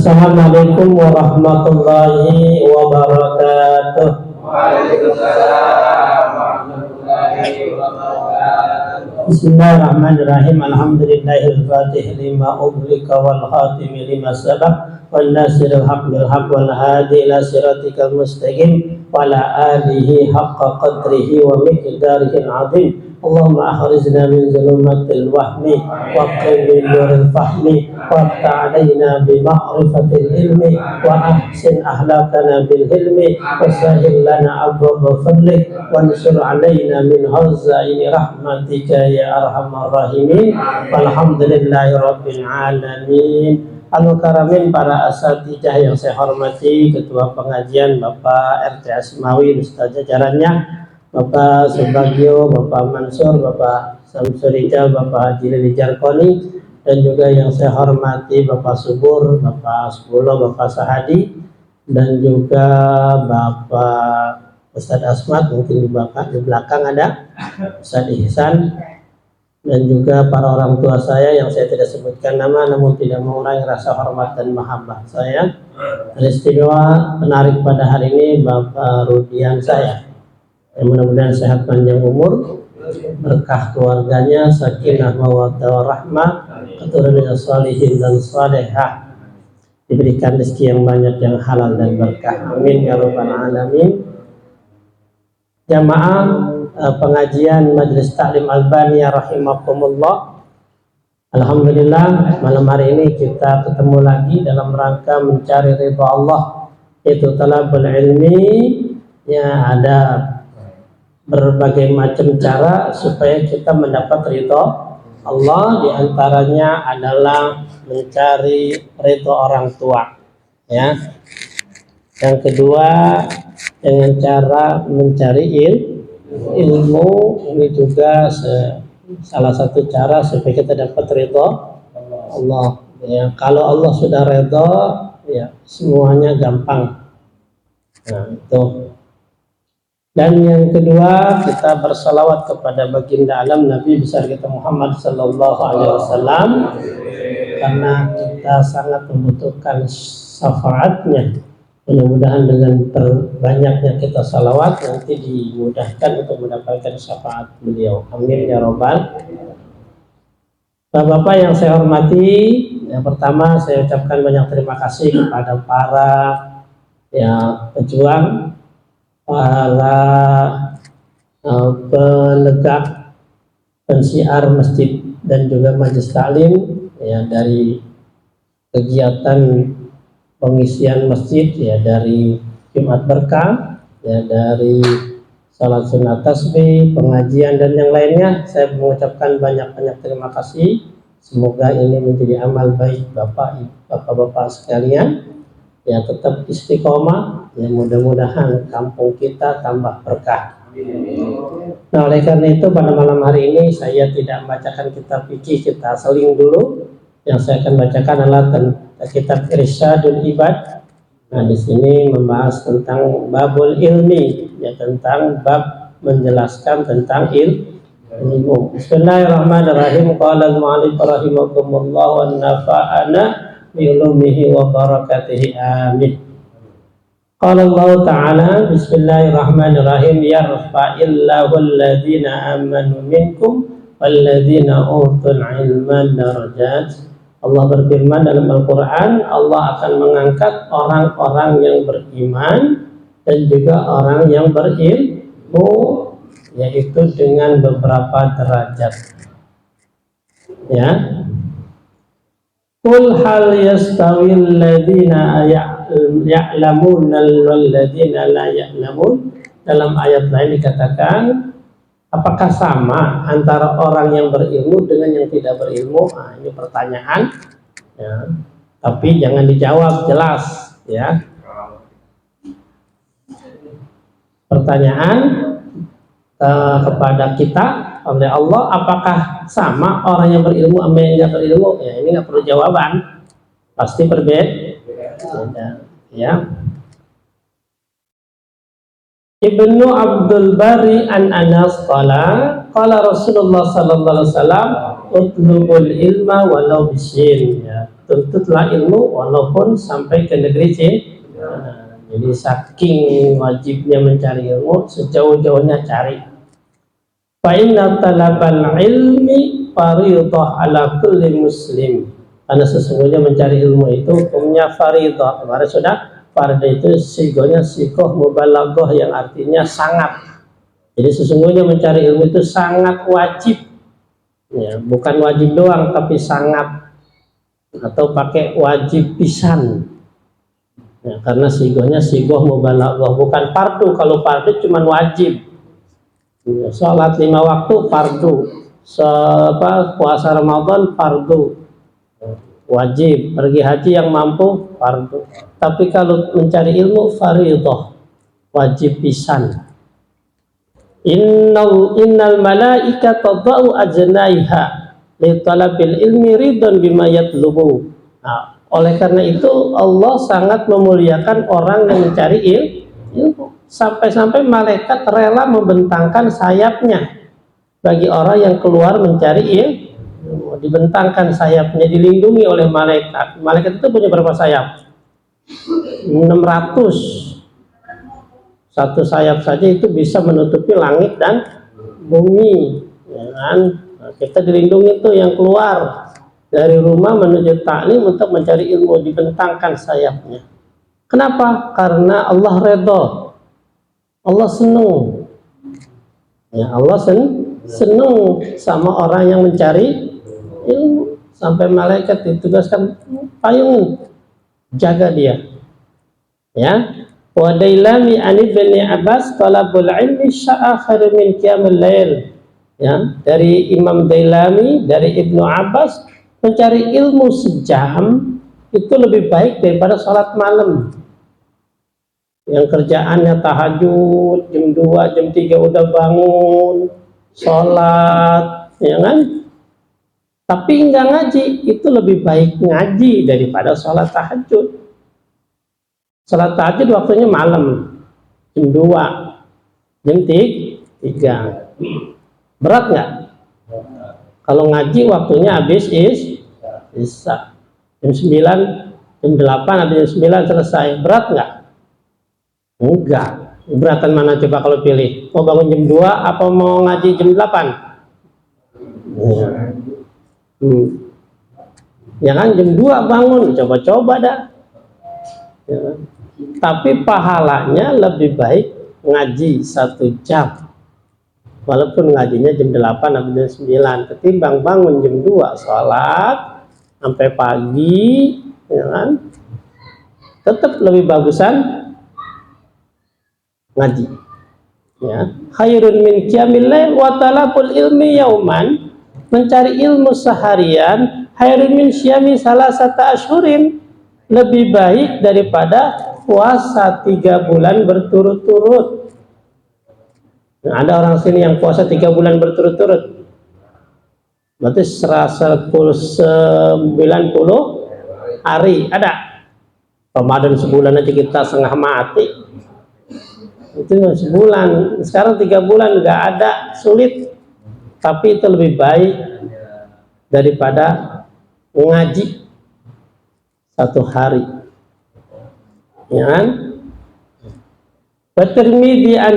Assalamualaikum warahmatullahi wabarakatuh. Waalaikumsalam warahmatullahi wabarakatuh. Bismillahirrahmanirrahim. Alhamdulillahil fatih lima ughliqa wal khatimi lima sabaq wan nasiril haq bil haq wal hadi ila siratikal mustaqim wa ala alihi haqqa qadrihi wa miqdarihi azim. Allahumma akhrijna min zulumatil wahmi wa qina nuril fahmi wa ta'alaina bi ma'rifatil ilmi wa ahsin ahlakana bil hilmi wa sahil lana abwaaba fadlik wa ansur alaina min hazaini rahmatika ya arhamar rahimin. Walhamdulillahi rabbil alamin. Al-Karamin, para asatijah yang saya hormati, ketua pengajian Bapak RT Asmawi beserta jajarannya, Bapak Subagio, Bapak Mansur, Bapak Samsurijal, Bapak Haji Lili Jarkoni, dan juga yang saya hormati Bapak Subur, Bapak Sebulo, Bapak Sahadi, dan juga Bapak Ustadz Asmat, mungkin di belakang ada Ustadz Ihsan, dan juga para orang tua saya yang saya tidak sebutkan nama namun tidak mengurangi rasa hormat dan mahabbah saya. Istimewa penarik pada hari ini Bapak Rudian saya. Mudah-mudahan sehat panjang umur, berkah keluarganya, sakinah mawaddah warahmah, keturunan salihin dan salihah, diberikan rezeki yang banyak, yang halal dan berkah. Amin ya rabbal alamin. Jamaah pengajian Majelis Taklim Albaniyah rahimakumullah. Alhamdulillah, malam hari ini kita ketemu lagi dalam rangka mencari ridha Allah, yaitu talabul ilmi. Ya, ada berbagai macam cara supaya kita mendapat ridha Allah. Di antaranya adalah mencari ridha orang tua, ya. Yang kedua, dengan cara mencari ilmu. Ini juga salah satu cara supaya kita dapat ridha Allah, ya. Kalau Allah sudah ridha, ya semuanya gampang. Nah, itu. Dan yang kedua, kita bersalawat kepada baginda alam Nabi besar kita Muhammad sallallahu alaihi wasallam, karena kita sangat membutuhkan syafaatnya. Mudah-mudahan dengan terbanyaknya kita salawat nanti dimudahkan untuk mendapatkan syafaat beliau. Amin ya robbal. Bapak-bapak yang saya hormati, yang pertama saya ucapkan banyak terima kasih kepada para pejuang, para penegak pensiar masjid dan juga majelis taklim, ya, dari kegiatan pengisian masjid, ya, dari Jumat Berkah, ya, dari salat sunat tasbih, pengajian dan yang lainnya. Saya mengucapkan banyak-banyak terima kasih. Semoga ini menjadi amal baik bapak-bapak sekalian, ya, tetap istiqomah, ya, mudah-mudahan kampung kita tambah berkah. Nah, oleh karena itu pada malam hari ini saya tidak membacakan kitab fikih, kita seling dulu. Yang saya akan bacakan adalah kitab Irsyadul Ibad. Nah, di sini membahas tentang babul ilmi, ya, tentang bab menjelaskan tentang ilmu. Bismillahirrahmanirrahim. Qala al-mu'allif rahimakumullah wa nafa'ana bi'ulumihi wa barakatihi, amin. Qala Allah Ta'ala, bismillahirrahmanirrahim, yarfa'illahu alladhina amanu minkum walladhina utul ilma darajat. Allah berfirman dalam Al-Quran, Allah akan mengangkat orang-orang yang beriman dan juga orang yang berilmu, yaitu dengan beberapa derajat. Ya. Qul hal yastawil ladzina ya'lamuna wal ladzina la ya'lamun. Dalam ayat lain dikatakan, apakah sama antara orang yang berilmu dengan yang tidak berilmu? Nah, ini pertanyaan, ya, tapi jangan dijawab jelas, ya. Pertanyaan kepada kita oleh Allah, apakah sama orang yang berilmu sama yang tidak berilmu? Ya, ini nggak perlu jawaban, pasti berbeda, ya. Ibnu Abdul Bari an Anas qala Rasulullah sallallahu alaihi wasallam utlubul ilma walau bisin, ya. tuntutlah ilmu walaupun sampai ke negeri Cina. Jadi saking wajibnya mencari ilmu, sejauh-jauhnya cari. Fa inna talabal ilmi fardhah ala kulli muslim. Karena sesungguhnya mencari ilmu itu hukumnya fardhah. Kemarin sudah, fardhah itu sigonya sikoh mubalaghah yang artinya sangat. Jadi sesungguhnya mencari ilmu itu sangat wajib. Ya, bukan wajib doang tapi sangat, atau pakai wajib pisan. Ya, karena sigohnya sigoh mubalaghah, bukan fardu. Kalau fardu cuma wajib. Ya, sholat 5 waktu fardu, puasa Ramadan fardu wajib, pergi haji yang mampu fardu. Tapi kalau mencari ilmu fardhah, wajib pisan. Innal malaikata tadau ajnaiha li talabil ilmi ridon bima yatlubu. Nah, oleh karena itu Allah sangat memuliakan orang yang mencari ilmu. Sampai-sampai malaikat rela membentangkan sayapnya bagi orang yang keluar mencari ilmu. Dibentangkan sayapnya, dilindungi oleh malaikat. Malaikat itu punya berapa sayap? 600. Satu sayap saja itu bisa menutupi langit dan bumi, ya kan? Nah, kita dilindungi itu yang keluar dari rumah menuju taklim untuk mencari ilmu, dibentangkan sayapnya. Kenapa? Karena Allah redha. Allah senang, ya Allah senang sama orang yang mencari ilmu, sampai malaikat ditugaskan payung jaga dia. Ya, wa dailami an ibni Abbas talabul ilmi sya'akhir min qiyamil lail. Ya, dari Imam Dailami, dari Ibnu Abbas, mencari ilmu sejam itu lebih baik daripada sholat malam. Yang kerjaannya tahajud, jam 2, jam 3 udah bangun, sholat, ya kan? Tapi enggak ngaji, itu lebih baik ngaji daripada sholat tahajud. Sholat tahajud waktunya malam, jam 2, jam 3. Berat nggak? Kalau ngaji waktunya habis Isya. Jam 9, jam 8, habis jam 9 selesai. Berat nggak? Enggak. Beratan mana coba kalau pilih? Mau bangun jam 2 apa mau ngaji jam 8? Ya, ya kan jam 2 bangun, coba-coba dah. Ya. Tapi pahalanya lebih baik ngaji 1 jam. Walaupun ngajinya jam 8 atau jam 9, ketimbang bangun jam 2 sholat sampai pagi, ya kan? Tetap lebih bagusan ngaji. Ya, khairun min qiyamil lail wa talabul ilmi yauman. Mencari ilmu seharian khairun min syiyami salasata asyhurin. Lebih baik daripada puasa 3 bulan berturut-turut. Nah, ada orang sini yang puasa 3 bulan berturut-turut. Berarti 90 hari ada. Ramadan sebulan aja kita setengah mati. Itu sebulan, sekarang 3 bulan nggak ada, sulit. Tapi itu lebih baik daripada ngaji 1 hari, ya kan? At-Tirmidzi an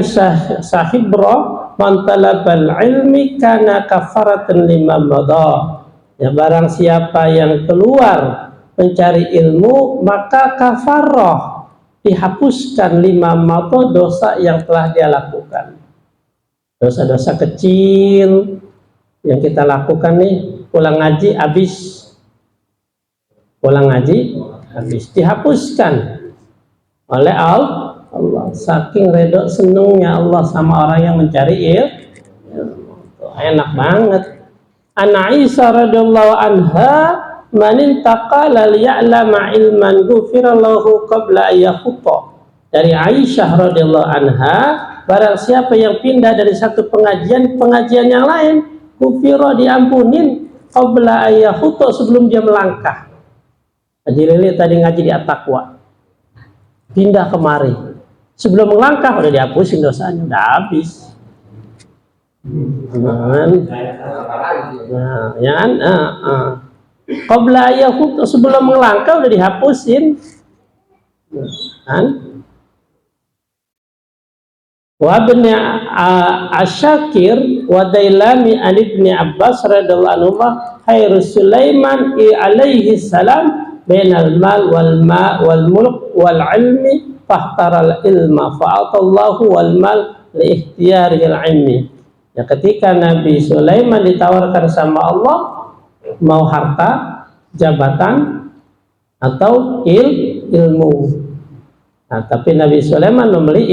Sahibra man talabal ilmi kana kafaratan lima madha. Ya, barang siapa yang keluar mencari ilmu maka kafarah, dihapuskan 5 mata dosa yang telah dia lakukan. Dosa-dosa kecil yang kita lakukan nih, pulang ngaji habis, dihapuskan oleh Allah. Saking redha senengnya Allah sama orang yang mencari ilmu. Enak banget. An Aisyah radhiyallahu anha, man intaqala liya'lama ilman ghufira lahu qabla ayyakhuta. Dari Aisyah radhiyallahu anha, barang siapa yang pindah dari satu pengajian yang lain, ghufira diampunin qabla ayyakhuta, sebelum dia melangkah. Haji Lili tadi ngaji di At-Taqwa, pindah kemari, sebelum melangkah udah dihapusin dosanya, udah habis. Nah, ya kan? Qabla ayahut, sebelum melangkah udah dihapusin. Kan? Wa bin Asyakir wa Dailami an Ibni Abbas radhiyallahu anhu khairu Sulaiman alaihi salam bainal mal wal mulk wal ilmi fahtaral ilma fa'atallahu wal mal li ikhtiyaril ilmi. Ya, ketika Nabi Sulaiman ditawarkan sama Allah mau harta, jabatan atau ilmu. Nah, tapi Nabi Sulaiman memilih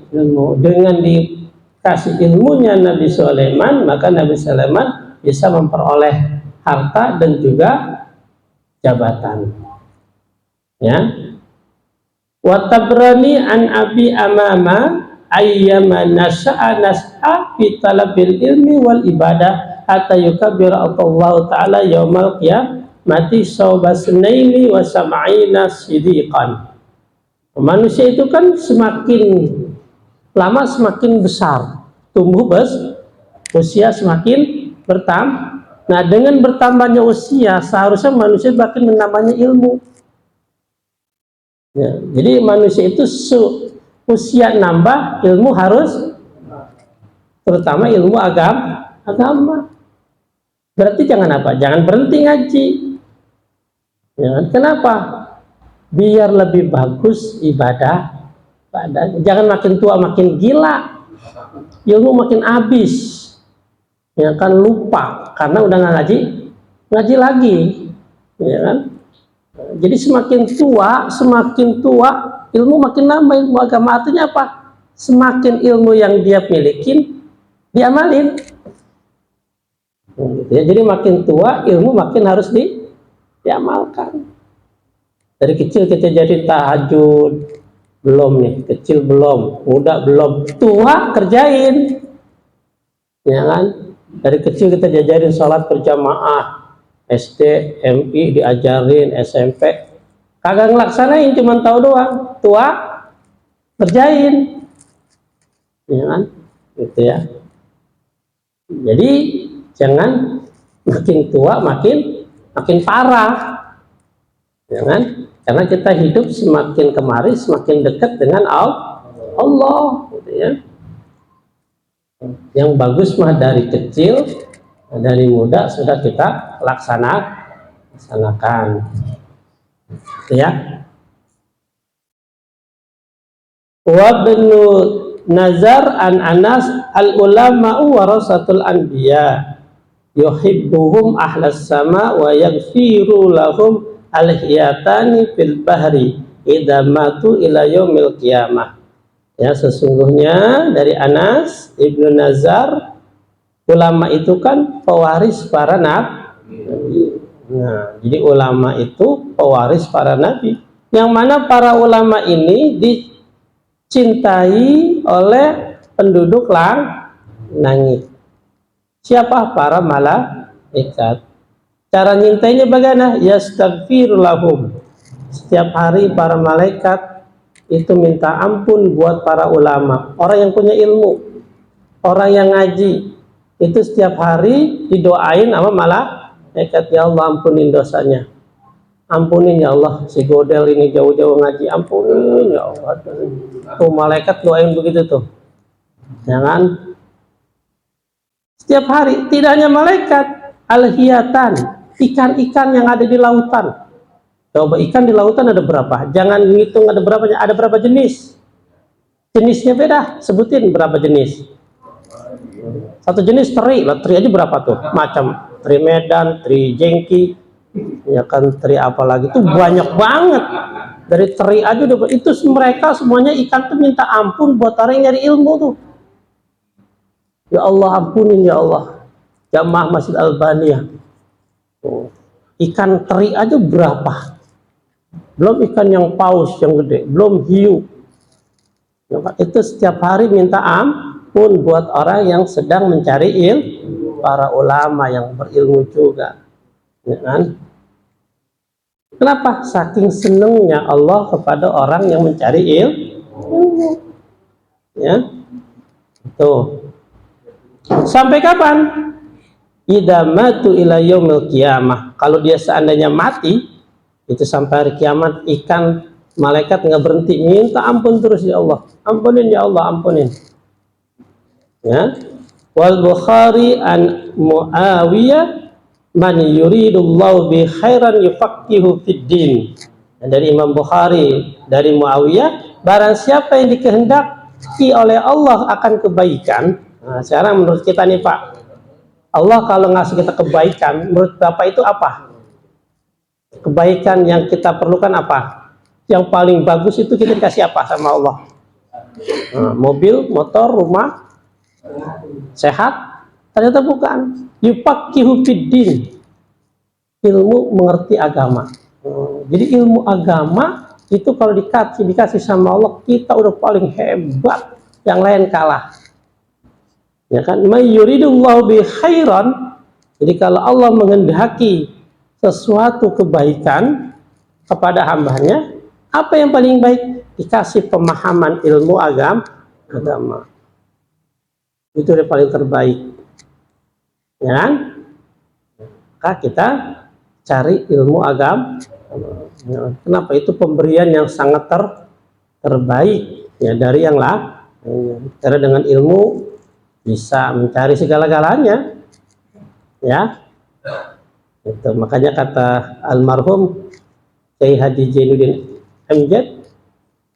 ilmu. Dengan dikasih ilmunya Nabi Sulaiman, maka Nabi Sulaiman bisa memperoleh harta dan juga jabatan. Ya. Wa Tabrani an Abi Amama ayyama nasha'a nas'a fi talabil ilmi wal ibadah hatta yukabbira Allah ta'ala yaumal qiyamati sawbasnaini wa sam'ina sidiqan. Manusia itu kan semakin lama semakin besar, tumbuh usia semakin bertambah. Nah, dengan bertambahnya usia seharusnya manusia makin menambahnya ilmu. Ya, jadi manusia itu usia nambah, ilmu harus, terutama ilmu agama. Berarti jangan apa? Jangan berhenti ngaji. Ya, kenapa? Biar lebih bagus ibadah. Jangan makin tua makin gila, ilmu makin habis. Ya kan, lupa karena udah ngaji lagi. Ya kan? Jadi semakin tua ilmu makin nambah, ilmu agama. Artinya apa? Semakin ilmu yang dia milikin diamalin. Ya, jadi makin tua ilmu makin harus diamalkan. Dari kecil kita jadi tahajud, belum nih, kecil belum, muda belum, tua kerjain. Ya kan? Dari kecil kita diajarin sholat berjamaah, SD, MI diajarin, SMP kagak ngelaksanain, cuma tahu doang. Tua kerjain. Ya kan? Gitu ya. Jadi jangan makin tua makin parah. Ya kan? Karena kita hidup semakin kemari semakin dekat dengan Allah, gitu ya. Yang bagus mah dari kecil, dari muda sudah kita laksanakan. Ya. Wa bnu Nazar an Anas al ulama'u warasatul anbiya yuhibbuhum ahlas sama wa yaghfiru lahum al-hiyatani fil bahri idza matu ila yaumil qiyamah. Ya, sesungguhnya dari Anas Ibnu Nazar, ulama itu kan pewaris para nabi. Nah, jadi ulama itu pewaris para nabi. Yang mana para ulama ini dicintai oleh penduduk langit. Siapa? Para malaikat. Cara nyintainya bagaimana? Yastaghfir lahum. Setiap hari para malaikat itu minta ampun buat para ulama, orang yang punya ilmu, orang yang ngaji. Itu setiap hari didoain sama malaikat, ya Allah ampunin dosanya. Ampunin ya Allah, si Godel ini jauh-jauh ngaji, ampunin ya Allah. Tuh malaikat doain begitu tuh. Jangan. Setiap hari, tidak hanya malaikat, al-hiyatan, ikan-ikan yang ada di lautan. Coba ikan di lautan ada berapa? Jangan ngitung ada berapa jenis. Jenisnya beda, sebutin berapa jenis. Satu jenis teri, lah teri aja berapa tuh? Macam teri Medan, teri jengki, ya kan, teri apa lagi tuh banyak banget. Dari teri aja udah, itu mereka semuanya ikan tuh minta ampun buat orang yang nyari ilmu tuh. Ya Allah ampunin ya Allah. Jamaah Masjid Al-Baniyah. Ikan teri aja berapa? Belum ikan yang paus yang gede, belum hiu. Itu setiap hari minta ampun buat orang yang sedang mencari ilmu, para ulama yang berilmu juga. Ya kan? Kenapa? Saking senengnya Allah kepada orang yang mencari ilmu. Ya, tuh. Sampai kapan? Idza matu ila yaumil qiyamah. kalau dia seandainya mati, itu sampai hari kiamat ikan malaikat nggak berhenti minta ampun terus, ya Allah, ampunin ya Allah, ampunin. Ya. Wal Bukhari an Muawiyah man yuridullahu bi khairan yufaqihu fid din. Dari Imam Bukhari dari Muawiyah, barang siapa yang dikehendaki oleh Allah akan kebaikan. Nah, sekarang menurut kita nih Pak, Allah kalau ngasih kita kebaikan, menurut Bapak itu apa? Kebaikan yang kita perlukan apa? Yang paling bagus itu kita dikasih apa sama Allah? Nah, mobil, motor, rumah, sehat? Ternyata bukan. Yufaqihu fiddin, ilmu mengerti agama. Jadi ilmu agama itu kalau dikasih sama Allah, kita udah paling hebat, yang lain kalah. Ya kan? May yuridullahu bi khairan. Jadi kalau Allah menghendaki sesuatu kebaikan kepada hambanya, apa yang paling baik? Dikasih pemahaman ilmu agama. Itu yang paling terbaik. Ya kan? Maka kita cari ilmu agama. Kenapa? Itu pemberian yang sangat terbaik ya dari yang lain. Karena dengan ilmu bisa mencari segala-galanya. Ya. Itu makanya kata almarhum Kyai Haji Zainuddin MZ,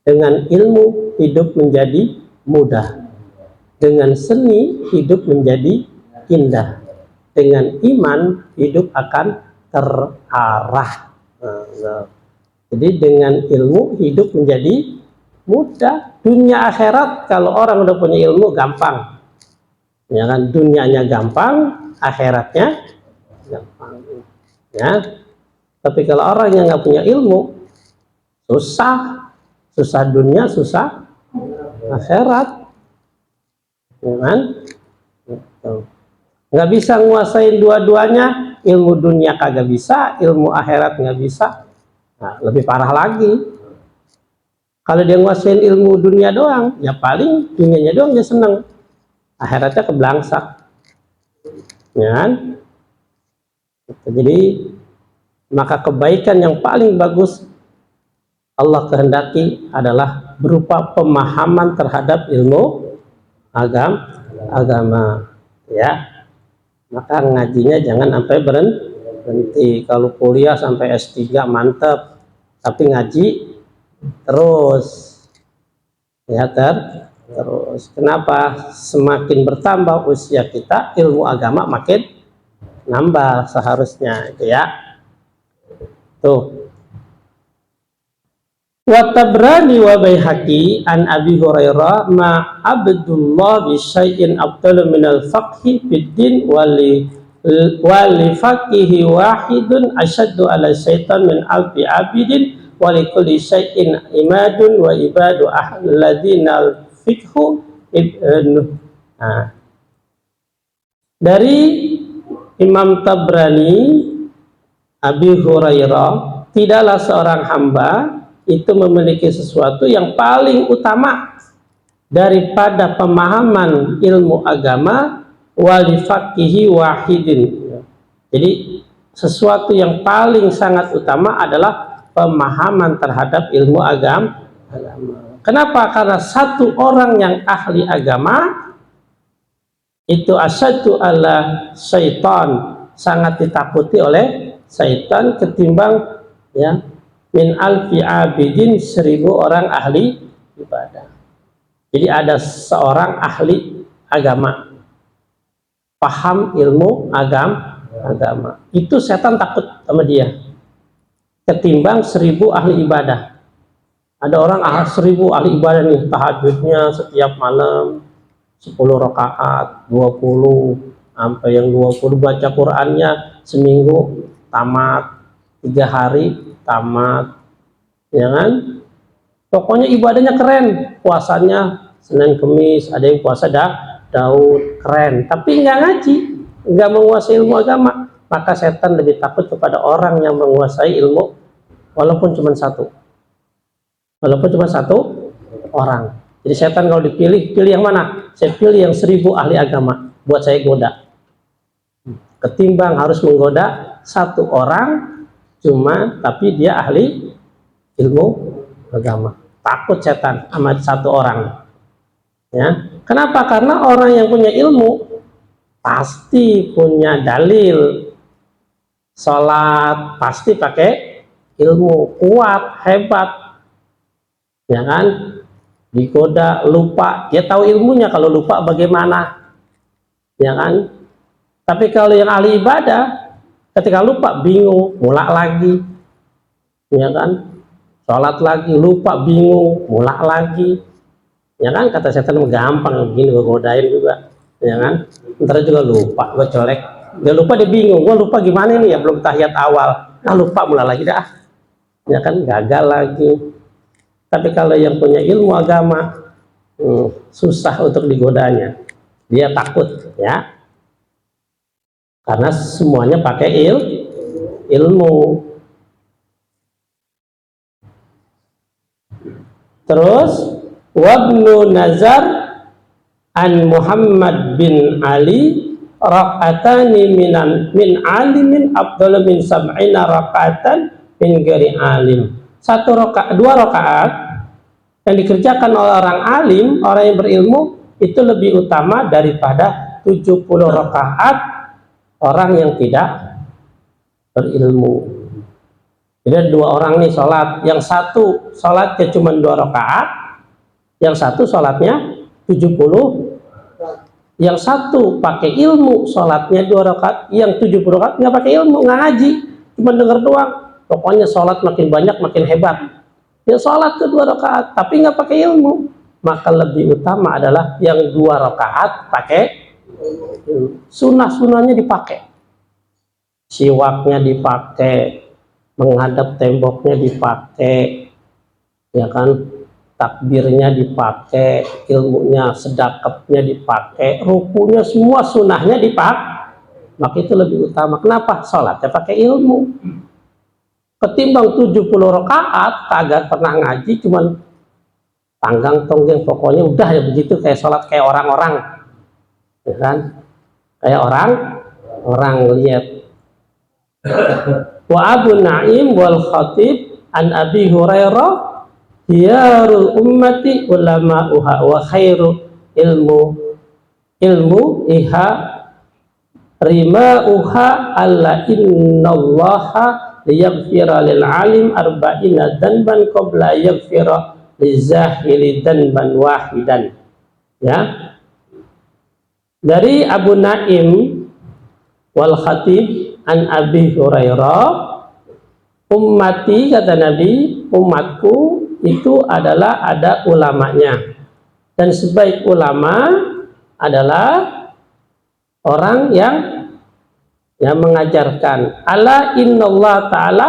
dengan ilmu hidup menjadi mudah, dengan seni hidup menjadi indah, dengan iman hidup akan terarah. Nah, jadi dengan ilmu hidup menjadi mudah. Dunia akhirat kalau orang udah punya ilmu gampang, ya kan, dunianya gampang, akhiratnya gampang. Ya, tapi kalau orang yang nggak punya ilmu, susah dunia, susah akhirat, ya kan? Nggak bisa nguasain dua-duanya, ilmu dunia kagak bisa, ilmu akhirat nggak bisa. Nah, lebih parah lagi, kalau dia nguasain ilmu dunia doang, ya paling dunianya doang dia seneng, akhiratnya keblangsak, ya kan? Jadi maka kebaikan yang paling bagus Allah kehendaki adalah berupa pemahaman terhadap ilmu agama, ya. Maka ngajinya jangan sampai berhenti. Kalau kuliah sampai S3 mantep, tapi ngaji terus, ya terus. Kenapa? Semakin bertambah usia kita, ilmu agama makin nambah seharusnya, itu ya. Tuh. Wa Tabrani wa Baihaqi an Abi Hurairah ma Abdullah bi syai'in afdalu minal faqhi fid din wali faqihi wahidun asyaddu ala syaitan min alfi abidin wa li kulli syai'in imadun wa ibadu ahladina fiqhu ibnu. Nah, dari Imam Tabrani, Abi Hurairah, tidaklah seorang hamba itu memiliki sesuatu yang paling utama daripada pemahaman ilmu agama wali faqihi wahidin. Jadi sesuatu yang paling sangat utama adalah pemahaman terhadap ilmu agama. Kenapa? Karena satu orang yang ahli agama itu asyaddu ala syaitan, sangat ditakuti oleh syaitan ketimbang ya min alfi abidin, 1000 orang ahli ibadah. Jadi ada seorang ahli agama, paham ilmu agama, itu setan takut sama dia ketimbang 1000 ahli ibadah. Ada orang 1000 ahli ibadah nih, tahajudnya setiap malam 10 rakaat, 20, sampai yang 20, baca Qur'annya seminggu tamat, 3 hari tamat, ya kan? Pokoknya ibadahnya keren, puasanya Senin Kemis, ada yang puasa Daud, keren, tapi nggak ngaji, nggak menguasai ilmu agama. Maka setan lebih takut kepada orang yang menguasai ilmu, walaupun cuma satu orang. Jadi setan kalau pilih yang mana? Saya pilih yang 1000 ahli agama buat saya goda, ketimbang harus menggoda satu orang cuma tapi dia ahli ilmu agama, takut setan sama satu orang. Ya, kenapa? Karena orang yang punya ilmu pasti punya dalil, sholat pasti pakai ilmu, kuat, hebat, ya kan? Digoda lupa, dia tahu ilmunya, kalau lupa bagaimana, ya kan? Tapi kalau yang ahli ibadah, ketika lupa bingung, mulak lagi, ya kan? Sholat lagi, lupa, bingung, mulak lagi, ya kan? Kata setan gampang begini, gue godain juga, ya kan? Ntar juga lupa, gue colek, dia lupa, dia bingung, gue lupa gimana nih ya, belum tahiyat awal, nah lupa, mulai lagi dah, ya kan? Gagal lagi. Tapi kalau yang punya ilmu agama, susah untuk digodanya, dia takut, ya, karena semuanya pakai ilmu. Terus wabnu Nazar an Muhammad bin Ali raka'atani min alimin afdalu min sab'ina raka'atan min ghairi alim. Dua rakaat yang dikerjakan oleh orang alim, orang yang berilmu, itu lebih utama daripada 70 rakaat orang yang tidak berilmu. Jadi dua orang nih sholat, yang satu sholatnya cuma 2 rakaat, yang satu sholatnya 70, yang satu pakai ilmu sholatnya 2 rakaat, yang 70 rakaat nggak pakai ilmu, nggak ngaji, cuma dengar doang. Pokoknya sholat makin banyak makin hebat. Yang sholat ke 2 rakaat tapi nggak pakai ilmu, maka lebih utama adalah yang 2 rakaat pakai ilmu. Sunnah-sunnahnya dipakai, siwaknya dipakai, menghadap temboknya dipakai, ya kan, takbirnya dipakai, ilmunya, sedekahnya dipakai, rukunya, semua sunnahnya dipakai, maka itu lebih utama. Kenapa? Sholatnya pakai ilmu. Ketimbang 70 rakaat kagak pernah ngaji, cuman tanggang tonggeng, pokoknya udah ya begitu, kayak sholat kayak orang-orang, ya kan, kayak orang lihat. Wa Abu Naim wal Khatib an Abi Hurairah hiyarul ummati ulama'uha wa khairu ilmu iha rima'uha alla innallaha liyaghfira lil alim arba'ina danban qabla yaghfira lizahili danban wahidan. Ya, dari Abu Naim wal Khatib an Abi Hurairah, ummati, kata Nabi, umatku itu adalah ada ulamanya, dan sebaik ulama adalah orang yang mengajarkan. Ala innallah ta'ala,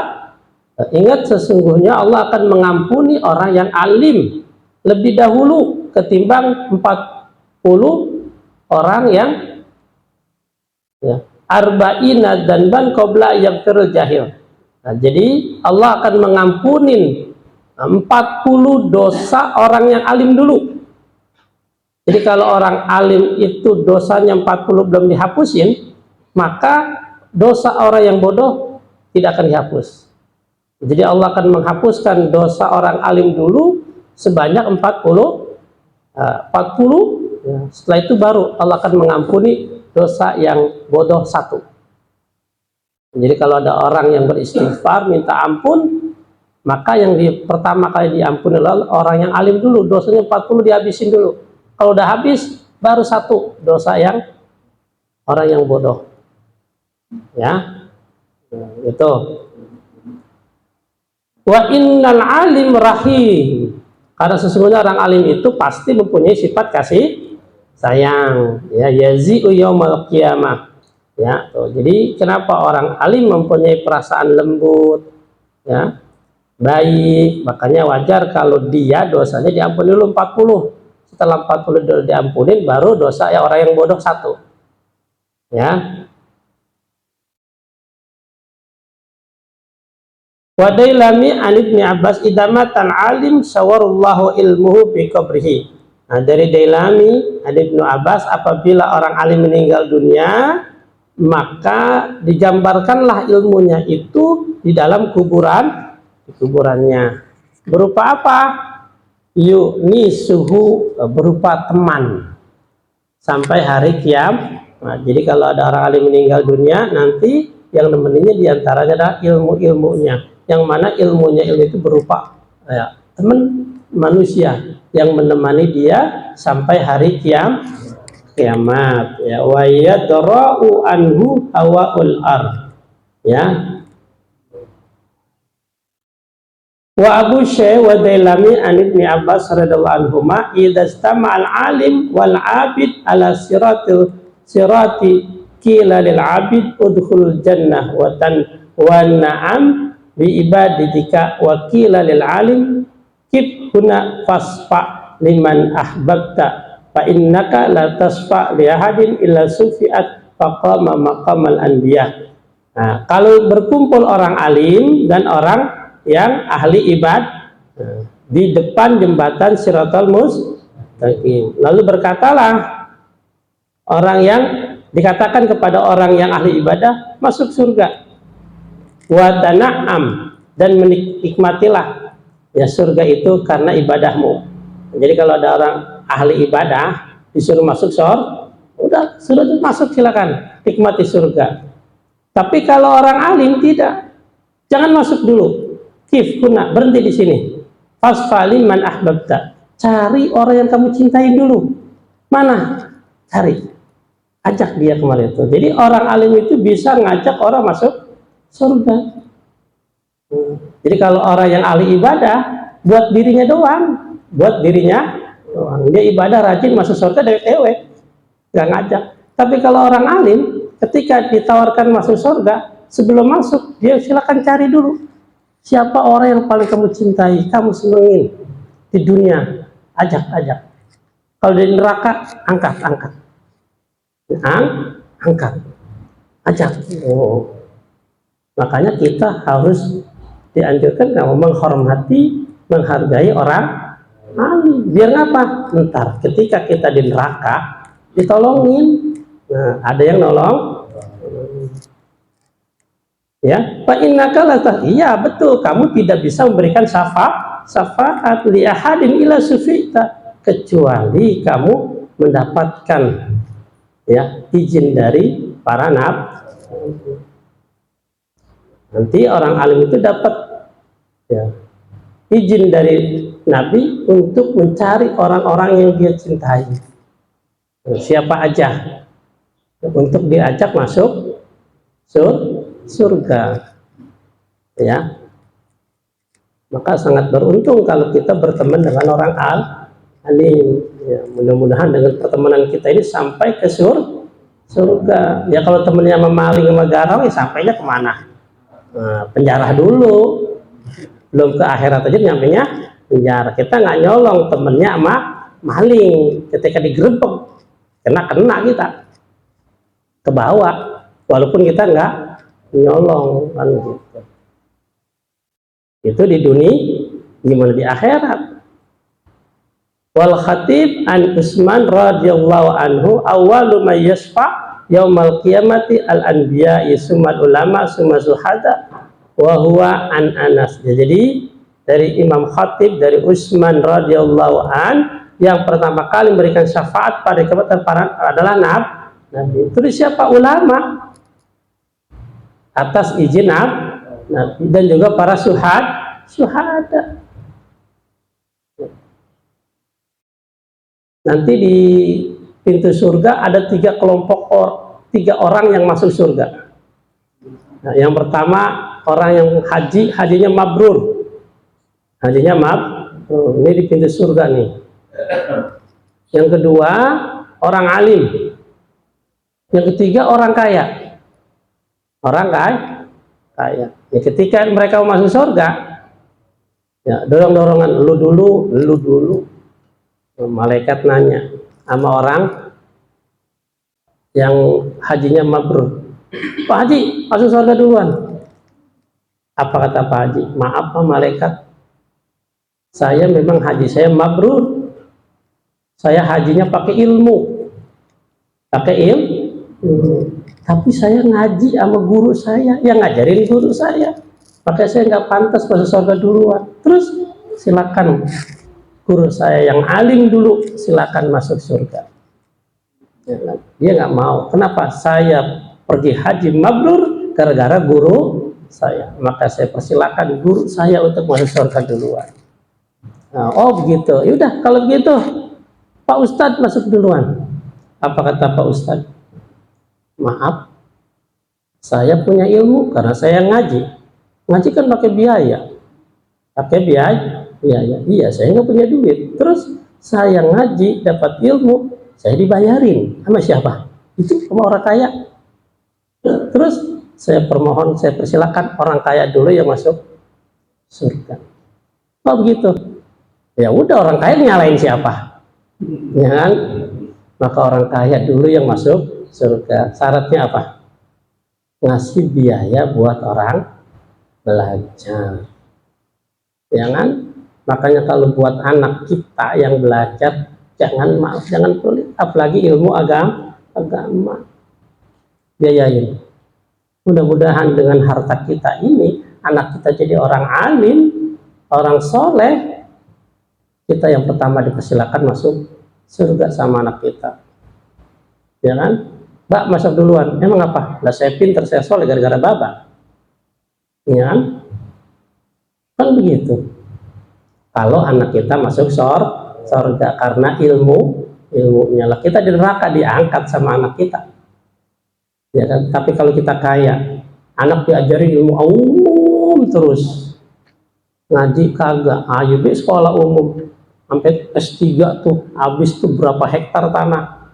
ingat sesungguhnya Allah akan mengampuni orang yang alim lebih dahulu ketimbang 40 orang yang arba'ina danban qabla yaghfirul jahil. Nah, jadi Allah akan mengampunin 40 dosa orang yang alim dulu. Jadi kalau orang alim itu dosanya 40 belum dihapusin, maka dosa orang yang bodoh tidak akan dihapus. Jadi Allah akan menghapuskan dosa orang alim dulu sebanyak 40. Ya. Setelah itu baru Allah akan mengampuni dosa yang bodoh 1. Jadi kalau ada orang yang beristighfar minta ampun, maka yang pertama kali diampuni adalah orang yang alim dulu, dosanya 40 dihabisin dulu. Kalau udah habis baru 1 dosa yang orang yang bodoh, ya. Itu wa innal alim rahim, karena sesungguhnya orang alim itu pasti mempunyai sifat kasih sayang, ya, yazi'u yaumal qiyamah, ya. Jadi kenapa orang alim mempunyai perasaan lembut, ya, baik, makanya wajar kalau dia dosanya diampuni dulu 40. Setelah 40 diampunin baru dosa ya orang yang bodoh 1, ya. Wa dailami an Ibnu Abbas idamatan alim sawarullahu ilmuhu bi qabrihi. Nah, dari Dailami ada Ibnu Abbas, apabila orang alim meninggal dunia, maka digambarkanlah ilmunya itu di dalam kuburannya. Berupa apa? Suhu, berupa teman sampai hari kiamat. Nah, jadi kalau ada orang alim meninggal dunia, nanti yang nemeninnya diantaranya adalah ilmu-ilmunya, yang mana ilmu itu berupa teman manusia yang menemani dia sampai hari kiamat. Ya, wa yadra'u anhu hawaul ard. Ya. Wa Abu Syekh wa Dailami an Ibnu Abbas radhiyallahu anhuma idza istama'al alim wal 'abid ala sirati qila lil 'abid udkhulul jannah wa na'am bi ibadatika wa qila lil 'alim kib huna fasfa liman ahbabta fa innaka la tasfa li ahadin illa sufiat faqama maqamal anbiya. Nah, kalau berkumpul orang alim dan orang yang ahli ibadah di depan jembatan Shiratal Mustaqim, lalu berkatalah orang yang dikatakan kepada orang yang ahli ibadah masuk surga, wa tana'am, dan menikmatilah ya surga itu karena ibadahmu. Jadi kalau ada orang ahli ibadah disuruh masuk surga, udah suruh masuk, silakan nikmati surga. Tapi kalau orang alim tidak, jangan masuk dulu. Kif kuna, berhenti di sini. Fasfali man ahbabta, cari orang yang kamu cintai dulu. Mana? Cari, ajak dia kemarin itu. Jadi orang alim itu bisa ngajak orang masuk surga. Jadi kalau orang yang ahli ibadah buat dirinya doang, dia ibadah rajin masuk surga dewek-dewek, nggak ngajak. Tapi kalau orang alim ketika ditawarkan masuk surga, sebelum masuk dia silakan cari dulu siapa orang yang paling kamu cintai, kamu senengin di dunia, ajak. Kalau di neraka, angkat, ajak. Oh. Makanya kita harus dianjurkan menghormati, menghargai orang alim. Biar apa? Ntar ketika kita di neraka ditolongin, nah, ada yang nolong. Ya, fa innaka latah, iya betul, kamu tidak bisa memberikan syafaat li ahadin ila sufita, kecuali kamu mendapatkan ya izin dari para nabi. Nanti orang alim itu dapat ya izin dari nabi untuk mencari orang-orang yang dia cintai. Siapa aja untuk diajak masuk surga, ya. Maka sangat beruntung kalau kita berteman dengan orang alim. Ya, mudah-mudahan dengan pertemanan kita ini sampai ke surga. Ya kalau temennya memaling sama garong, ya sampainya kemana? Nah, penjara dulu, belum ke akhirat aja nyampainya penjara. Kita nggak nyolong temennya sama maling, ketika digerebek kena kita ke bawah, walaupun kita nggak nyolong kan gitu. Itu di dunia, gimana di akhirat. Wal khatib an Utsman radhiyallahu anhu awwalu may yasfa yaumal qiyamati al anbiya summal ulama summa zuhada wa huwa an Anas. Jadi dari Imam Khatib dari Utsman radhiyallahu an, yang pertama kali memberikan syafaat pada kebetulan para adalah nabi. Itu siapa? Ulama atas izin nabi, dan juga para syuhada. Nanti di pintu surga ada tiga orang yang masuk surga. Nah, yang pertama orang yang hajinya mabrur, ini di pintu surga nih. Yang kedua orang alim. Yang ketiga orang kaya. Ya, ketika mereka masuk surga, ya dorong-dorongan, lu dulu. Malaikat nanya sama orang yang hajinya mabrur, Pak Haji masuk surga duluan. Apa kata Pak Haji? Maaf Pak Malaikat, saya memang haji saya mabrur, saya hajinya pakai ilmu. Tapi saya ngaji sama guru saya, yang ngajarin guru saya. Makanya saya nggak pantas masuk surga duluan. Terus silakan guru saya yang alim dulu, silakan masuk surga. Ya kan? Dia nggak mau. Kenapa? Saya pergi haji mabrur gara-gara guru saya. Maka saya persilakan guru saya untuk masuk surga duluan. Nah, oh begitu. Yaudah kalau begitu Pak Ustadz masuk duluan. Apa kata Pak Ustadz? Maaf, saya punya ilmu karena saya ngaji. Ngaji kan pakai biaya. Pakai biaya. Iya, saya nggak punya duit. Terus saya ngaji dapat ilmu, saya dibayarin sama siapa? Itu sama orang kaya. Terus saya permohon, saya persilakan orang kaya dulu yang masuk surga. Oh begitu. Ya udah, orang kaya nyalain siapa? Ya kan? Maka orang kaya dulu yang masuk surga. Syaratnya apa? Ngasih biaya buat orang belajar. Ya kan? Makanya kalau buat anak kita yang belajar, jangan pelit, apalagi ilmu agama. Biayain. Mudah-mudahan dengan harta kita ini, anak kita jadi orang alim, orang soleh, kita yang pertama dipersilakan masuk surga sama anak kita. Ya kan? Mbak masuk duluan. Emang apa? Lah saya pinter, saya soleh gara-gara bapak. Ya kan? Kan begitu. Kalau anak kita masuk surga karena ilmunya lah. Kita di neraka diangkat sama anak kita. Ya kan? Tapi kalau kita kaya, anak diajarin ilmu umum terus. Ngaji kagak, ayo deh sekolah umum. Sampai S3 tuh, habis tuh berapa hektar tanah.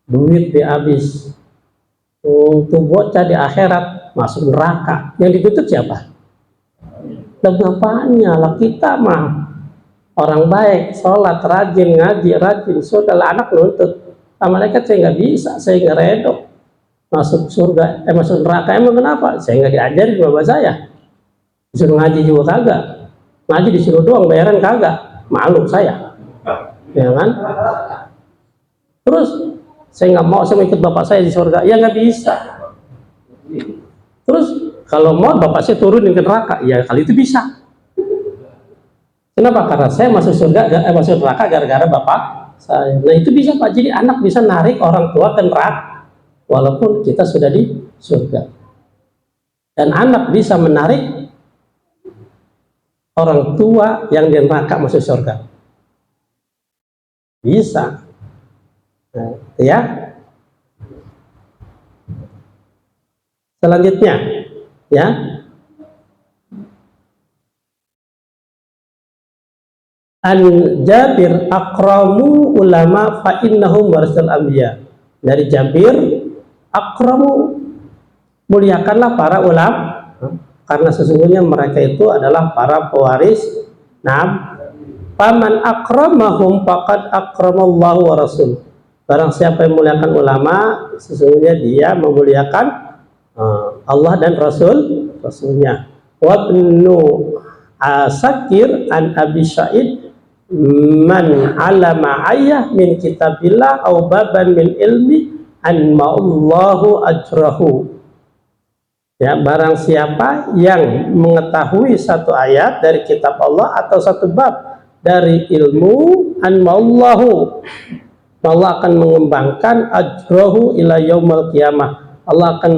Duit dia habis. Untuk bocah di akhirat masuk neraka. Yang ditutup siapa? Dan bapaknya lah. Kita mah orang baik, sholat, rajin, ngaji, rajin. Saudara anak nuntut. Malaikat saya nggak bisa, saya nggak redok masuk surga, masuk neraka. Emang kenapa? Saya nggak diajarin bapak saya. Disuruh ngaji juga kagak. Ngaji disuruh doang, bayaran kagak. Malu saya. Ya kan? Terus saya nggak mau, saya mau ikut bapak saya di surga. Ya nggak bisa. Terus kalau mau bapak saya turunin ke neraka, ya kali itu bisa. Kenapa? Karena saya masuk surga, masuk neraka gara-gara bapak saya. Nah itu bisa Pak. Jadi anak bisa narik orang tua ke neraka, walaupun kita sudah di surga. Dan anak bisa menarik orang tua yang di neraka masuk surga. Bisa. Nah, ya. Selanjutnya, ya. An Jabir akramu ulama fa innahum warasul anbiya. Dari Jabir, akramu, muliakanlah para ulama karena sesungguhnya mereka itu adalah para pewaris nabi. Faman akramahum faqad akramallahu wa rasul. Barang siapa yang memuliakan ulama, sesungguhnya dia memuliakan Allah dan Rasulnya. Wa ibnu Asakir an Abi Sa'id man alama ayah min kitabillah au baban min ilmi an ma'allahu ajrahu. Ya, barang siapa yang mengetahui satu ayat dari kitab Allah atau satu bab dari ilmu, an ma'allahu, Allah akan mengembangkan ajrahu ila yaumal qiyamah. Allah akan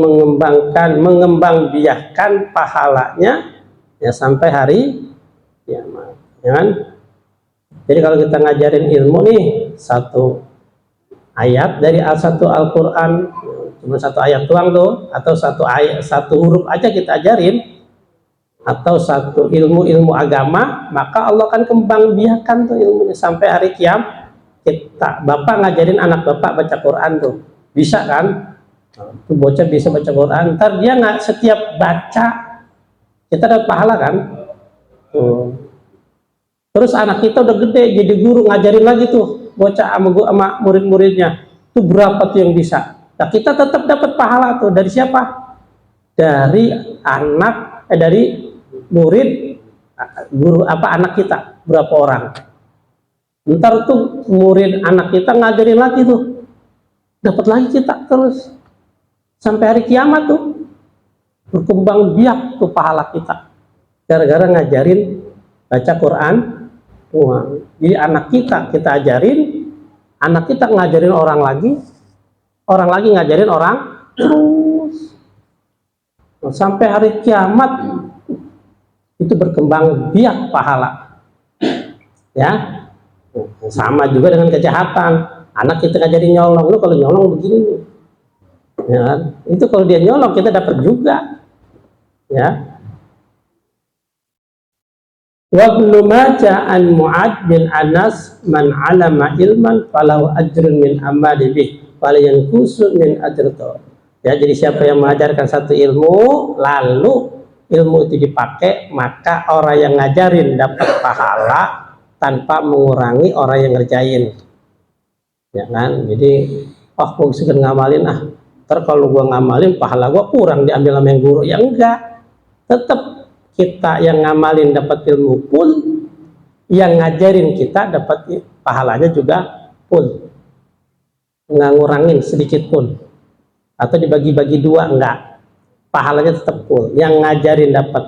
mengembangbiakkan pahalanya ya sampai hari kiamat. Ya kan? Jadi kalau kita ngajarin ilmu nih, satu ayat dari satu Al-Quran, cuma satu ayat doang tuh, atau satu ayat, satu huruf aja kita ajarin, atau satu ilmu agama, maka Allah akan kembang biakan tuh ilmunya sampai hari kiamat. Kita, bapak ngajarin anak bapak baca Quran tuh, bisa kan? Tuh bocah bisa baca Quran, ntar dia nggak setiap baca kita dapat pahala kan? Terus anak kita udah gede jadi guru, ngajarin lagi tuh bocah sama murid-muridnya, tuh berapa tuh yang bisa? Nah kita tetap dapat pahala tuh dari siapa? Dari anak, dari murid guru anak kita berapa orang? Ntar tuh murid anak kita ngajarin lagi tuh, dapat lagi kita terus Sampai hari kiamat tuh berkembang biak tuh pahala kita gara-gara ngajarin baca Quran. Wah, jadi anak kita ajarin, anak kita ngajarin orang lagi ngajarin orang terus. Nah, sampai hari kiamat itu berkembang biak pahala. Ya, sama juga dengan kejahatan. Anak kita ngajarin nyolong, lu kalau nyolong begini. Ya, itu kalau dia nyolong kita dapat juga. Ya. Wa ibnu Majah an Mu'ad bin Anas man 'alama ilman falahu ajrun min amali bih wala yanqusu min ajrito. Ya, jadi siapa yang mengajarkan satu ilmu lalu ilmu itu dipakai, maka orang yang ngajarin dapat pahala tanpa mengurangi orang yang ngerjain. Ya kan? Jadi gue segan ngamalin ntar kalau gua ngamalin pahala gua kurang diambil sama yang guru. Ya enggak, tetap kita yang ngamalin dapat ilmu pun, yang ngajarin kita dapat pahalanya juga pun, nggak ngurangin sedikit pun atau dibagi-bagi dua, enggak, pahalanya tetap full. Yang ngajarin dapat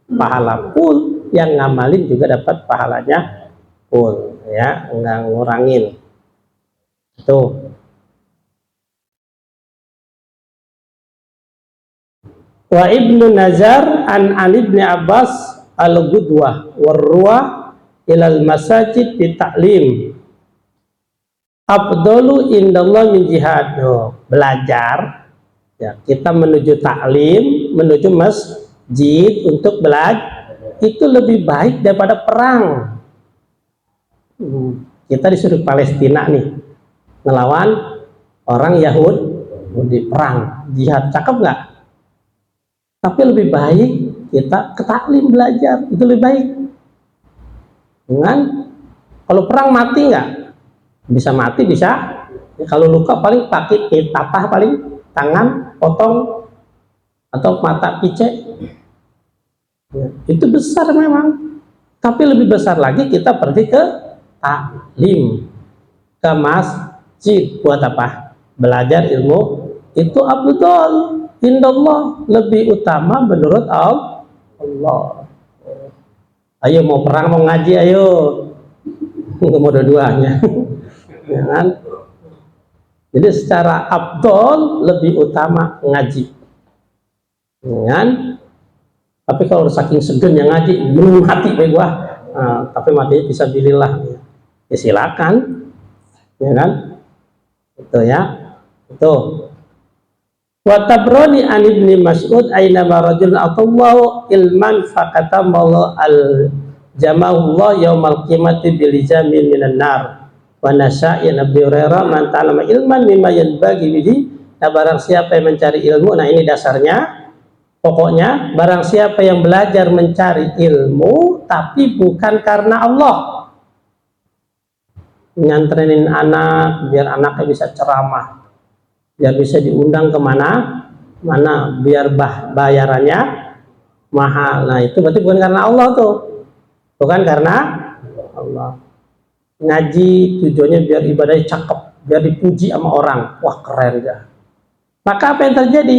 pahala full, yang ngamalin juga dapat pahalanya full, ya, nggak ngurangin. Tuh. Wa ibnu Nazar an ibni Abbas al-Gudwah warruwa ilal masajid bi ta'lim afdalu indallah min jihad. Belajar, ya, kita menuju taklim, menuju masjid untuk belajar itu lebih baik daripada perang. Kita disuruh Palestina nih ngelawan orang Yahudi, perang jihad, cakep nggak? Tapi lebih baik kita ke taklim belajar, itu lebih baik. Dengan kalau perang mati nggak? Bisa mati, bisa. Ya, kalau luka paling pakai patah, paling tangan potong atau mata picek. Ya, itu besar memang. Tapi lebih besar lagi kita pergi ke taklim, ke masjid. Buat apa? Belajar ilmu itu afdal. Indallah, lebih utama menurut Allah. Ayo mau perang mau ngaji, ayo. Nggak mau dua-duanya. Ya kan? Jadi secara afdal lebih utama ngaji. Ya kan? Tapi kalau saking segen yang ngaji, belum mati be gua. Nah, tapi matinya bisa bilillah. Ya silakan. Ya kan? Itu ya. Itu. Wa tabrani an ibni Mas'ud aina marajul atallahu ilman faqatamallahu al jama'ullah yaumal qiyamati bil jamin minan nar wa nasya'in Abi Hurairah man ta'allama ilman mimma yanbaghi bihi. Nah, barang siapa yang mencari ilmu, nah ini dasarnya, pokoknya barang siapa yang belajar mencari ilmu tapi bukan karena Allah, nganterin anak biar anaknya bisa ceramah, biar bisa diundang kemana mana, biar bayarannya mahal. Nah itu berarti bukan karena Allah tuh, bukan karena Allah. Ngaji tujuannya biar ibadahnya cakep, biar dipuji sama orang, wah keren ya. Maka apa yang terjadi?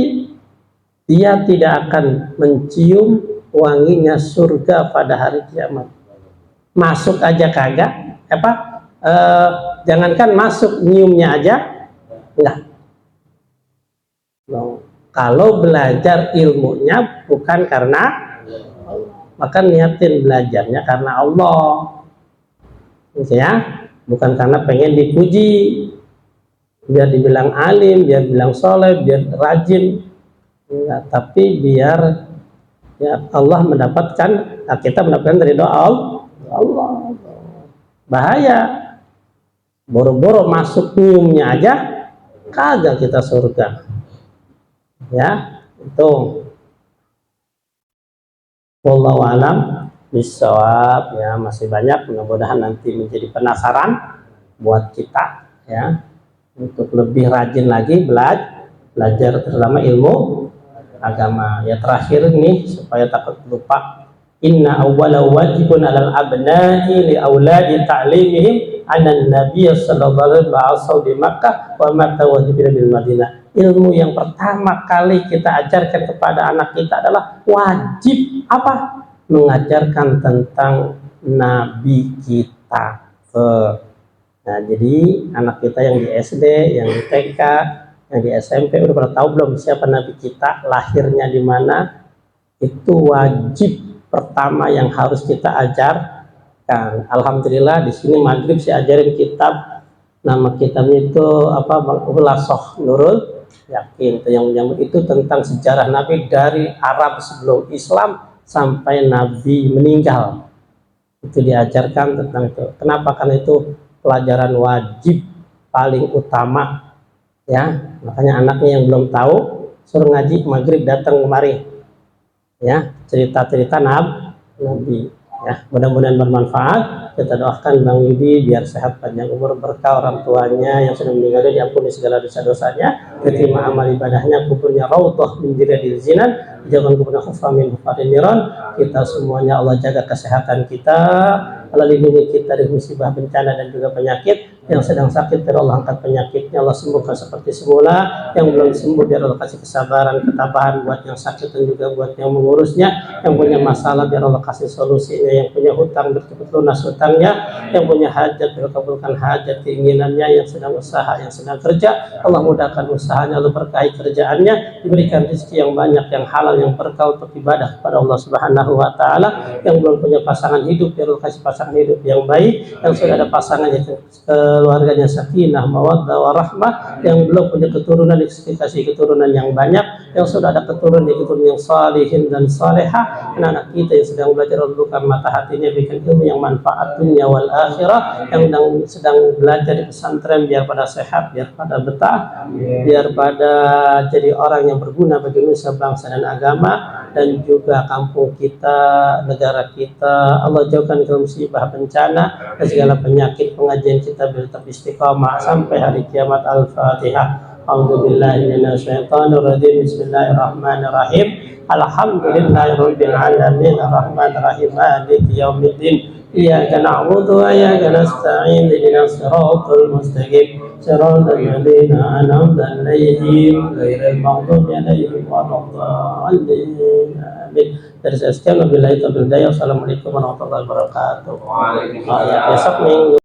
Dia tidak akan mencium wanginya surga pada hari kiamat. Masuk aja kagak, jangankan masuk, nyiumnya aja enggak. Kalau belajar ilmunya bukan karena Allah, maka niatin belajarnya karena Allah, ya, bukan karena pengen dipuji, biar dibilang alim, biar bilang soleh, biar rajin, ya, tapi biar ya Allah mendapatkan, nah kita mendapatkan dari doa Allah. Bahaya, boro-boro masuk nyiumnya aja kagak kita surga. Ya, itu. Wallahu a'lam bishawab. Ya, masih banyak, mudah-mudahan nanti menjadi penasaran buat kita, ya, untuk lebih rajin lagi belajar terutama ilmu agama. Ya, terakhir nih supaya takut lupa, inna awwala wajibun 'alal abna'i li auladi ta'limihim anan nabiy sallallahu alaihi wasallam di Makkah wa mata wajibina bil Madinah. ilmu yang pertama kali kita ajarkan kepada anak kita adalah wajib apa? Mengajarkan tentang Nabi kita. Nah, jadi anak kita yang di SD, yang di TK, yang di SMP udah pada tahu belum siapa Nabi kita, lahirnya di mana? Itu wajib pertama yang harus kita ajarkan. Alhamdulillah di sini maghrib saya ajarin kitab, nama kitabnya itu apa? Khulasath Nurul Yakin. Yang menyambut itu tentang sejarah Nabi dari Arab sebelum Islam sampai Nabi meninggal. Itu diajarkan tentang itu. Kenapa? Karena itu pelajaran wajib paling utama, ya. Makanya anaknya yang belum tahu suruh ngaji maghrib datang kemari, ya, cerita-cerita Nabi, ya. Mudah-mudahan bermanfaat. Kita doakan Bang Yudi biar sehat, panjang umur, berkah orang tuanya yang sudah meninggal, diampuni segala dosa-dosanya, diterima amal ibadahnya, kuburnya raudhah min riyadil jinan, jangan kuburnya khufra min hufarin niran. Kita semuanya Allah jaga kesehatan kita, Allah lindungi kita dari musibah, bencana dan juga penyakit. Yang sedang sakit biar Allah angkat penyakitnya, Allah sembuhkan seperti semula. Yang belum sembuh biar Allah kasih kesabaran, ketabahan buat yang sakit dan juga buat yang mengurusnya. Yang punya masalah biar Allah kasih solusinya. Yang punya hutang biar cepat lunas hutangnya. Yang punya hajat biar kabulkan hajat keinginannya. Yang sedang usaha, yang sedang kerja, Allah mudahkan usahanya, Allah berkahi kerjaannya, diberikan rezeki yang banyak, yang halal, yang berkah untuk ibadah kepada Allah Subhanahu wa taala. Yang belum punya pasangan hidup biar Allah kasih pasangan hidup yang baik. Yang sudah ada pasangannya keluarganya sakinah, mawaddah, warahmah. Yang belum punya keturunan dikasih keturunan yang banyak. Yang sudah ada keturunan yang salihin dan salehah. Anak-anak kita yang sedang belajar bukan mata hatinya, bikin ilmu yang manfaat dunia wal akhirah. Yang sedang belajar di pesantren biar pada sehat, biar pada betah, biar pada jadi orang yang berguna bagi nusa, bangsa dan agama, dan juga kampung kita, negara kita. Allah jauhkan dari musibah, bencana, dan segala penyakit. Pengajian kita biar tetap istiqamah sampai hari kiamat. Al-Fatihah. A'udzubillahi minasyaitonirrajim. Bismillahirrahmanirrahim. Alhamdulillahirabbil alamin, arrahmanirrahim, maliki yaumiddin. Iyyaka na'budu wa iyyaka nasta'in. Ihdinas siratal mustaqim. Siratal ladzina an'amta 'alaihim ghairil maghdubi 'alaihim waladdallin. Amin. Dari saya sekian, wabillahi taufiq wal hidayah. Wassalamualaikum warahmatullahi wabarakatuh. Waalaikumsalam. Besok minggu